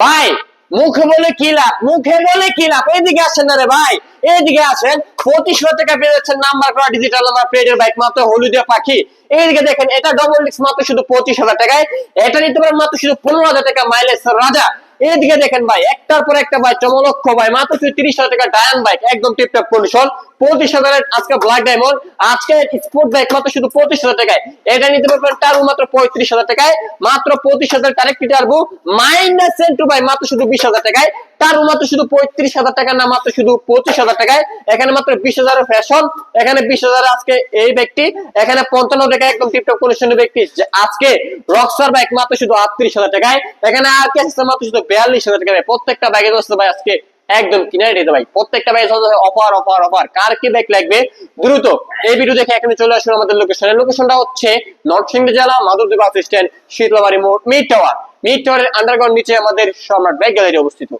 ভাই মুখে বলে কি লাভ, মুখে বলে কি লাভ, এদিকে আসেন না রে ভাই, এদিকে আসেন। 2500 টাকা পেয়ে যাচ্ছেন নাম্বার করা ডিজিটাল নাম্বার প্লেটের বাইক মাত্র হলুদিয়া পাখি। এইদিকে দেখেন এটা ডবল ডিস্ক মাত্র শুধু 25,000 টাকায়। এটা নিতে পারেন মাত্র শুধু 15,000 টাকা মাইলেজ রাজা। এইদিকে দেখেন ভাই একটার পর একটা ভাই চমলক্ষ ভাই মাত্র শুধু 30,000 টাকা ডায়ান বাইক একদম টিপটপ কন্ডিশন। 25,000 আজকে ব্ল্যাক ডায়মন্ড, আজকে স্পোর্ট বাইক মাত্র শুধু 25,000 টাকায়। এটা নিতে পারবেন টার্বো মাত্র 35,000 টাকায়, মাত্র 25,000 আরেকটি টার্বো মাইনাস সেন্টু ভাই মাত্র শুধু 20,000 টাকায়। টার্বো মাত্র শুধু 35,000 টাকা না, মাত্র শুধু 25,000 টাকায়। এখানে মাত্র 20,000 ফ্যাশন, এখানে 20,000 আজকে এই ব্যক্তি, এখানে 55 টাকা একদম টিপটপ কন্ডিশনের ব্যক্তি আজকে রকস্টার বাইক মাত্র শুধু 38,000 টাকায়। এখানে আর কি আছে মাত্র শুধু 42,000 টাকায়। প্রত্যেকটা বাইকের দোস্ত ভাই আজকে একদম কিনারে দিতে ভাই, প্রত্যেকটা বাইক অফার অফার অফার। কার কি বাইক লাগবে দ্রুত এই ভিডিও দেখে এখানে চলে আসুন আমাদের লোকেশনে। লোকেশনটা হচ্ছে নরসিংদী জেলা মাধবদী বাস স্ট্যান্ড, শীতলাবাড়ি মোড়, মিড টাওয়ার। মিড টাওয়ারের আন্ডারগ্রাউন্ড নিচে আমাদের সম্রাট বাইক গ্যালারি অবস্থিত।